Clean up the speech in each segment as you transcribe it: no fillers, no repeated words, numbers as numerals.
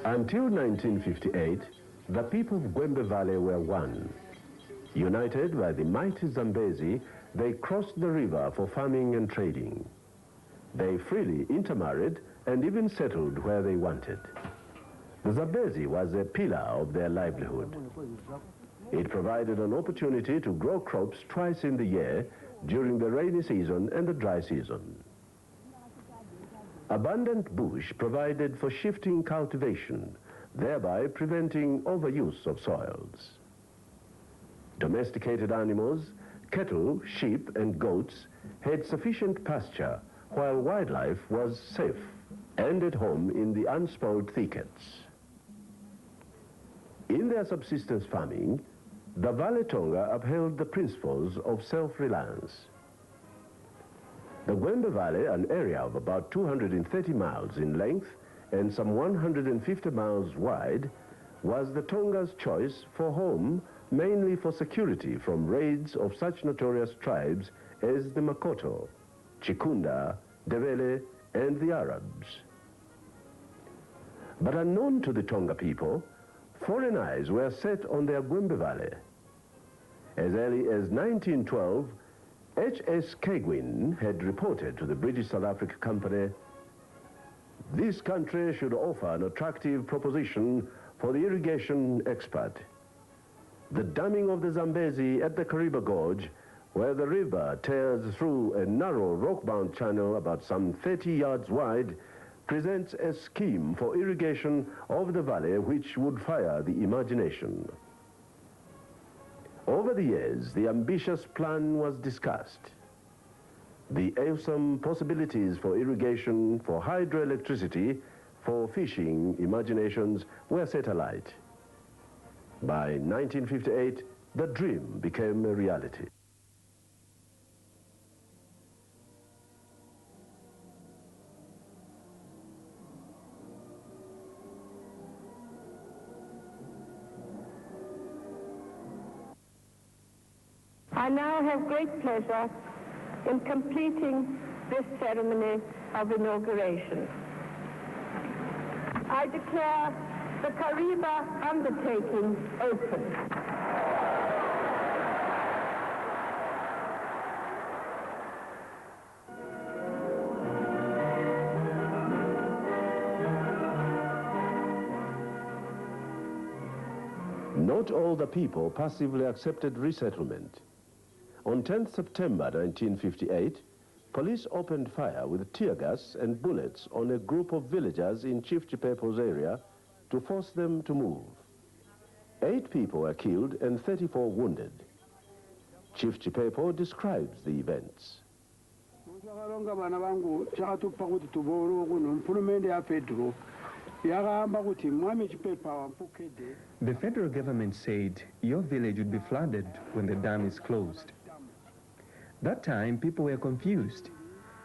Until 1958, the people of Gwembe Valley were one. United by the mighty Zambezi, they crossed the river for farming and trading. They freely intermarried and even settled where they wanted. The Zambezi was a pillar of their livelihood. It provided an opportunity to grow crops twice in the year, during the rainy season and the dry season. Abundant bush provided for shifting cultivation, thereby preventing overuse of soils. Domesticated animals, cattle, sheep and goats had sufficient pasture, while wildlife was safe and at home in the unspoiled thickets. In their subsistence farming, the Valley Tonga upheld the principles of self-reliance. The Gwembe Valley, an area of about 230 miles in length and some 150 miles wide, was the Tonga's choice for home, mainly for security from raids of such notorious tribes as the Makoto, Chikunda, Ndebele, and the Arabs. But unknown to the Tonga people, foreign eyes were set on their Gwembe Valley. As early as 1912, H.S. Kegwin had reported to the British South Africa Company, "This country should offer an attractive proposition for the irrigation expert. The damming of the Zambezi at the Kariba Gorge, where the river tears through a narrow rock-bound channel about some 30 yards wide, presents a scheme for irrigation of the valley which would fire the imagination." Over the years, the ambitious plan was discussed. The awesome possibilities for irrigation, for hydroelectricity, for fishing imaginations were set alight. By 1958, the dream became a reality. I now have great pleasure in completing this ceremony of inauguration. I declare the Kariba undertaking open. Not all the people passively accepted resettlement. On 10th September 1958, police opened fire with tear gas and bullets on a group of villagers in Chief Chipepo's area to force them to move. 8 people were killed and 34 wounded. Chief Chipepo describes the events. The federal government said your village would be flooded when the dam is closed. That time, people were confused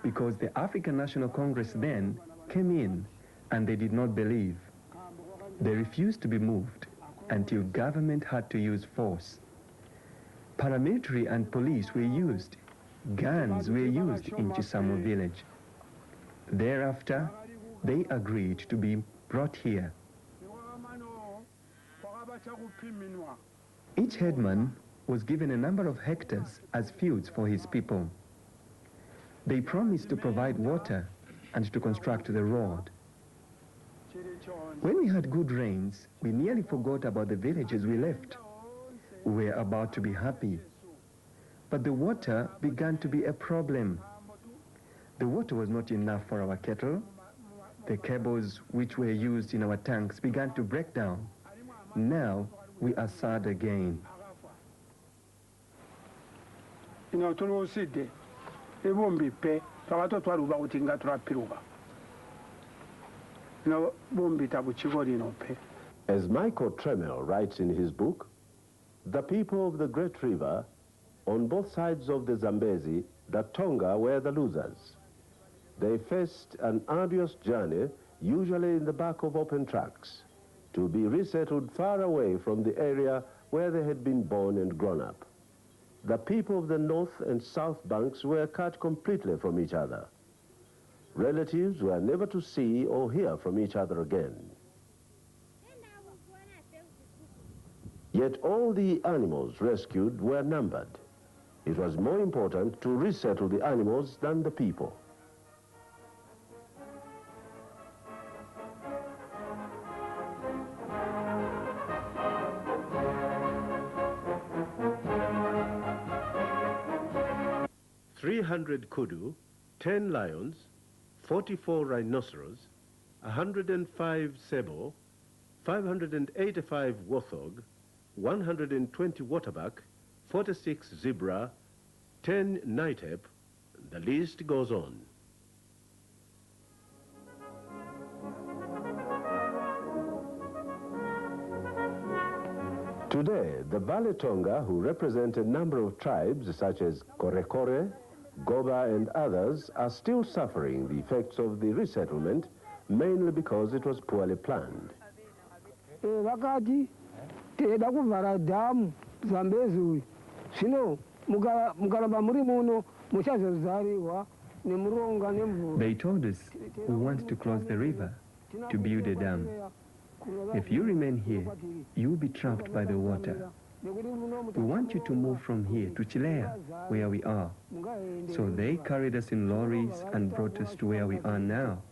because the African National Congress then came in and they did not believe. They refused to be moved until government had to use force. Paramilitary and police were used. Guns were used in Chisamo village. Thereafter, they agreed to be brought here. Each headman was given a number of hectares as fields for his people. They promised to provide water and to construct the road. When we had good rains, we nearly forgot about the villages we left. We were about to be happy. But the water began to be a problem. The water was not enough for our cattle. The cables which were used in our tanks began to break down. Now we are sad again. As Michael Tremel writes in his book, the people of the Great River, on both sides of the Zambezi, the Tonga were the losers. They faced an arduous journey, usually in the back of open trucks, to be resettled far away from the area where they had been born and grown up. The people of the north and south banks were cut completely from each other. Relatives were never to see or hear from each other again. Yet all the animals rescued were numbered. It was more important to resettle the animals than the people. "300 kudu, 10 lions, 44 rhinoceros, 105 sebo, 585 warthog, 120 waterbuck, 46 zebra, 10 nightap," the list goes on. Today, the Vale Tonga, who represent a number of tribes such as Korekore, Goba and others, are still suffering the effects of the resettlement, mainly because it was poorly planned. They told us we want to cross the river to build a dam. If you remain here, you'll be trapped by the water. We want you to move from here to Chilea, where we are. So they carried us in lorries and brought us to where we are now.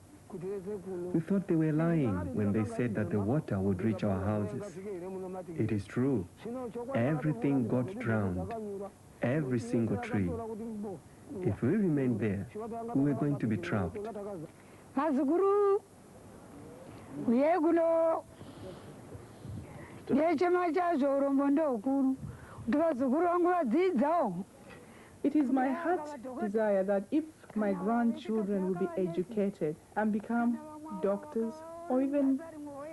We thought they were lying when they said that the water would reach our houses. It is true. Everything got drowned. Every single tree. If we remained there, we were going to be trapped. It is my heart's desire that if my grandchildren will be educated and become doctors, or even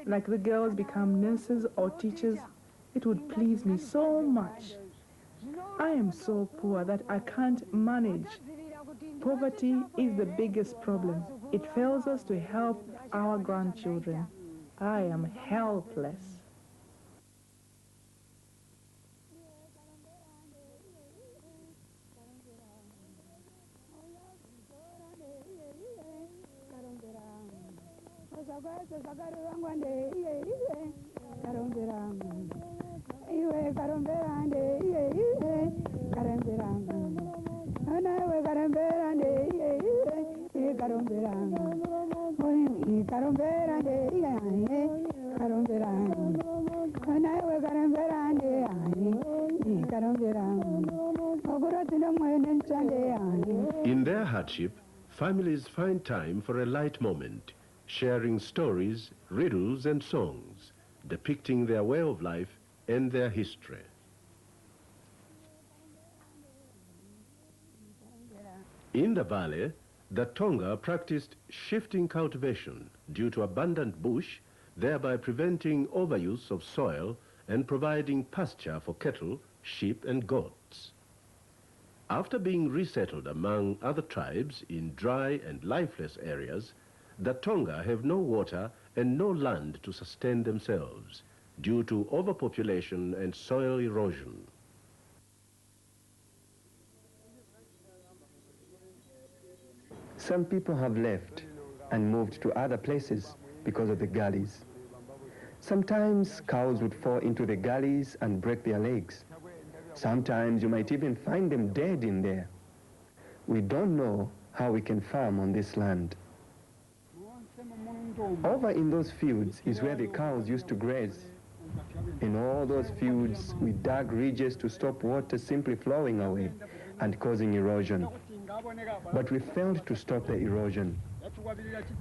like the girls become nurses or teachers, it would please me so much. I am so poor that I can't manage. Poverty is the biggest problem. It fails us to help our grandchildren. I am helpless. In their hardship, families find time for a light moment, sharing stories, riddles and songs, depicting their way of life and their history. In the valley, the Tonga practiced shifting cultivation due to abundant bush, thereby preventing overuse of soil and providing pasture for cattle, sheep and goats. After being resettled among other tribes in dry and lifeless areas, the Tonga have no water and no land to sustain themselves due to overpopulation and soil erosion. Some people have left and moved to other places because of the gullies. Sometimes cows would fall into the gullies and break their legs. Sometimes you might even find them dead in there. We don't know how we can farm on this land. Over in those fields is where the cows used to graze. In all those fields, we dug ridges to stop water simply flowing away and causing erosion. But we failed to stop the erosion.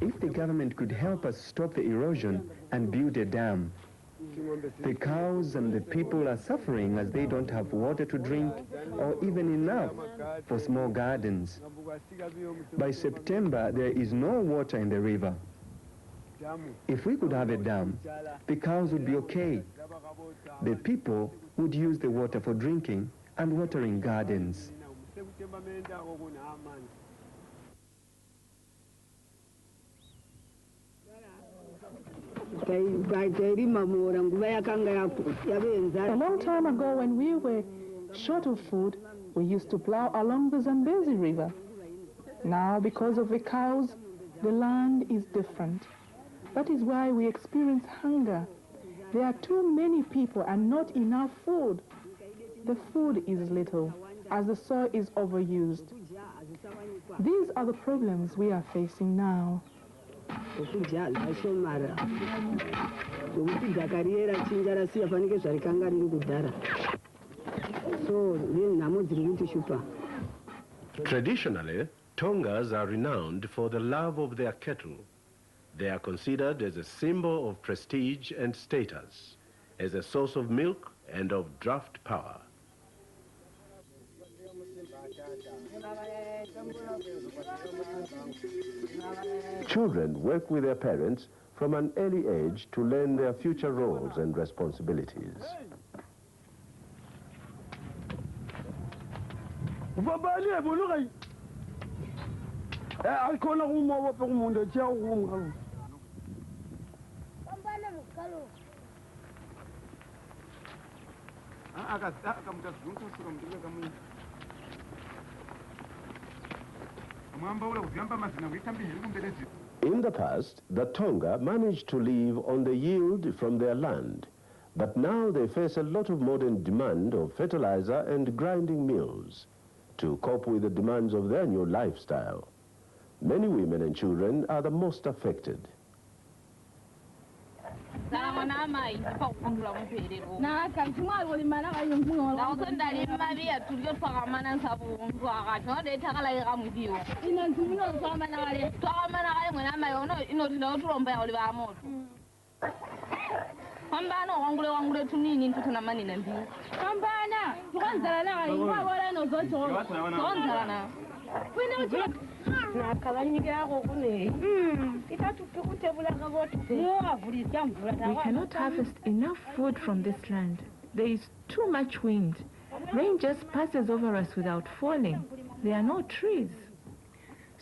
If the government could help us stop the erosion and build a dam, the cows and the people are suffering as they don't have water to drink or even enough for small gardens. By September, there is no water in the river. If we could have a dam, the cows would be okay. The people would use the water for drinking and watering gardens. long time ago, when we were short of food, we used to plow along the Zambezi River. Now, because of the cows, the land is different. That is why we experience hunger. There are too many people and not enough food. The food is little, as the soil is overused. These are the problems we are facing now. Traditionally, Tongas are renowned for the love of their cattle. They are considered as a symbol of prestige and status, as a source of milk and of draft power. Children work with their parents from an early age to learn their future roles and responsibilities. In the past, the Tonga managed to live on the yield from their land, but now they face a lot of modern demand of fertilizer and grinding mills to cope with the demands of their new lifestyle. Many women and children are the most affected. We cannot harvest enough food from this land. There is too much wind. Rain just passes over us without falling. There are no trees.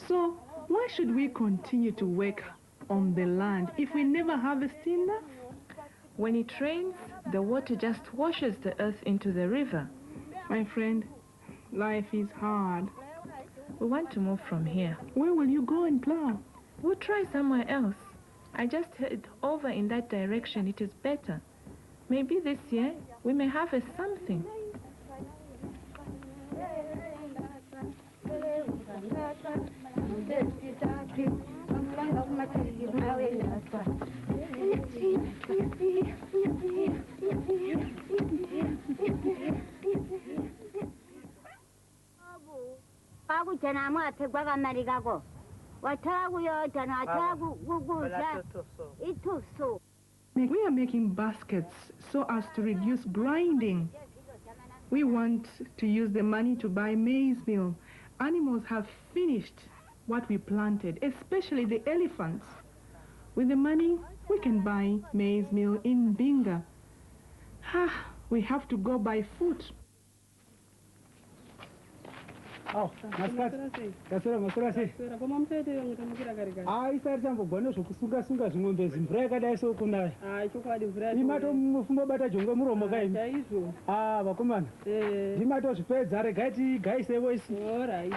So why should we continue to work on the land if we never harvest enough? When it rains, the water just washes the earth into the river. My friend, life is hard. We want to move from here. Where will you go and plow? We'll try somewhere else. I just head over in that direction. It is better. Maybe this year we may harvest something. We are making baskets so as to reduce grinding. We want to use the money to buy maize meal. Animals have finished what we planted, especially the elephants. With the money, we can buy maize meal in Binga. We have to go by foot. Oh, maskati. Kasera makurasi. Koma mtete ngitamukira karika. Isari tambogwana zvokusunga zving'ombe mvura yakadai sokunaya. Chokwadi mvura. Imato mufumbo bata jongwe muromo kaimi. Chaizvo. Vakomana. Imato zvipedza regai tigaisewo isi. All right.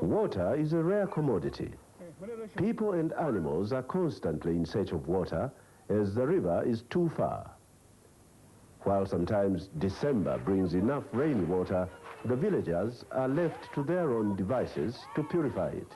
Water is a rare commodity. People and animals are constantly in search of water as the river is too far. While sometimes December brings enough rainy water, the villagers are left to their own devices to purify it.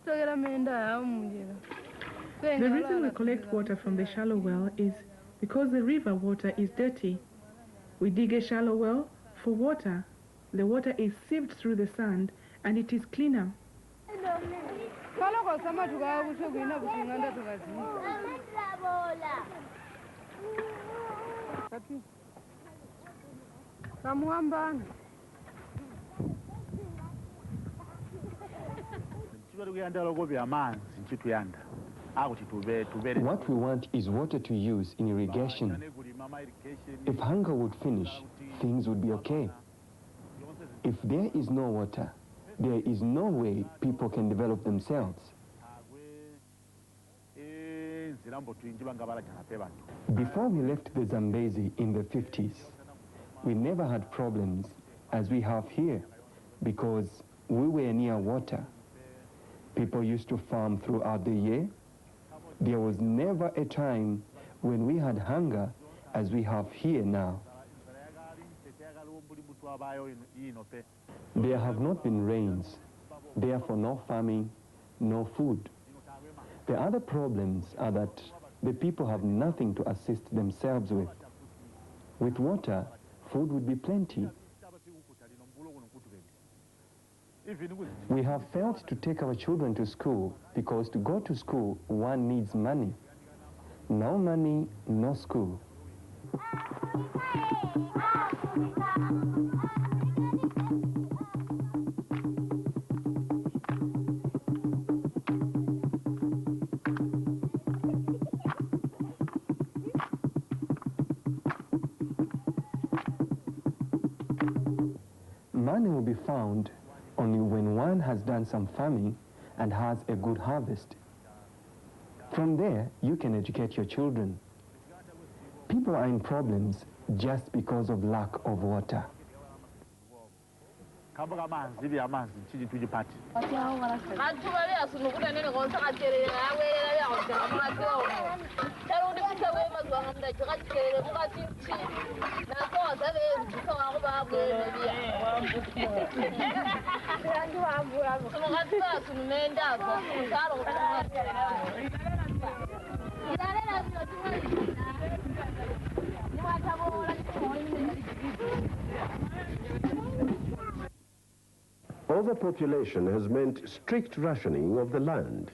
The reason we collect water from the shallow well is because the river water is dirty. We dig a shallow well for water. The water is sieved through the sand and it is cleaner. What we want is water to use in irrigation. If hunger would finish, things would be okay. If there is no water, there is no way people can develop themselves. Before we left the Zambezi in the 50s, we never had problems as we have here because we were near water. People used to farm throughout the year. There was never a time when we had hunger as we have here now. There have not been rains, therefore no farming, no food. The other problems are that the people have nothing to assist themselves with. With water, food would be plenty. We have failed to take our children to school because to go to school, one needs money. No money, no school. Money will be found only when one has done some farming and has a good harvest. From there, you can educate your children. People are in problems just because of lack of water. Overpopulation has meant strict rationing of the land.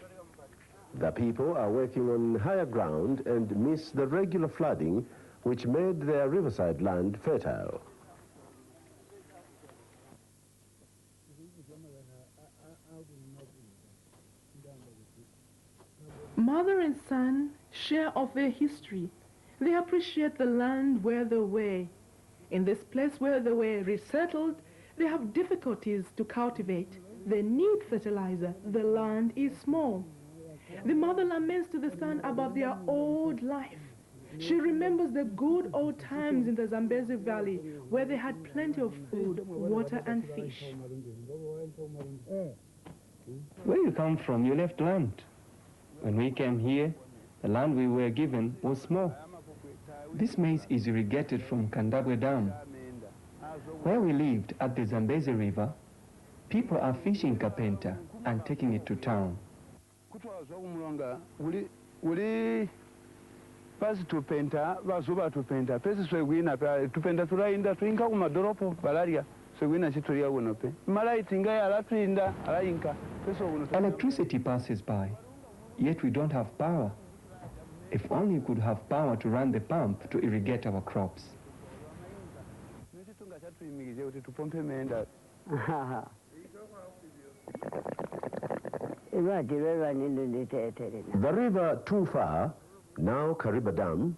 The people are working on higher ground and miss the regular flooding which made their riverside land fertile. Mother and son share of their history. They appreciate the land where they were. In this place where they were resettled, they have difficulties to cultivate. They need fertilizer. The land is small. The mother laments to the son about their old life. She remembers the good old times in the Zambezi Valley where they had plenty of food, water and fish. Where you come from, you left land. When we came here, the land we were given was small. This maize is irrigated from Kandabwe Dam. Where we lived at the Zambezi River, people are fishing kapenta and taking it to town. Pasi tupenta bazuba tupenta pesi swegwina pa tupenta tulainda tuinka ku madoropo balaria swegwina chitulia wono pe malaitinga ala tuinda ala inka peso wono. Electricity passes by, yet we don't have power. If only we could have power to run the pump to irrigate our crops. The river too far, now Kariba Dam,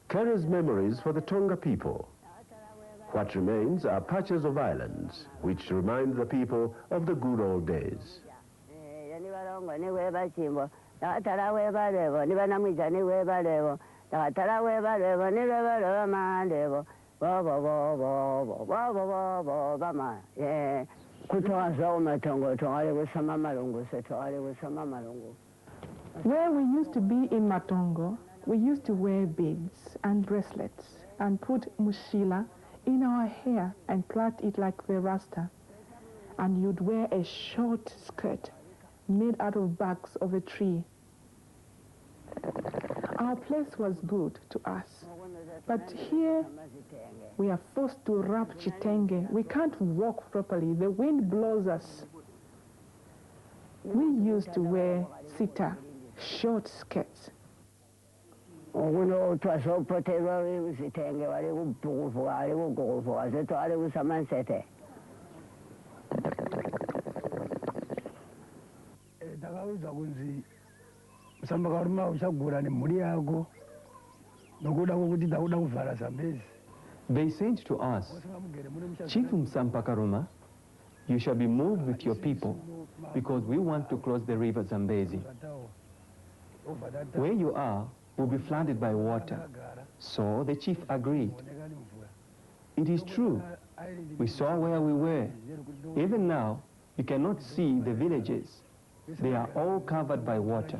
carries memories for the Tonga people. What remains are patches of islands, which remind the people of the good old days. Where we used to be in Matongo, we used to wear beads and bracelets and put mushila in our hair and plait it like the rasta. And you'd wear a short skirt made out of barks of a tree. Our place was good to us, but here we are forced to wrap chitenge. We can't walk properly. The wind blows us. We used to wear sita, short skirts. They said to us, Chief Msampakaruma, you shall be moved with your people because we want to cross the river Zambezi. Where you are will be flooded by water. So the chief agreed. It is true. We saw where we were. Even now, you cannot see the villages. They are all covered by water.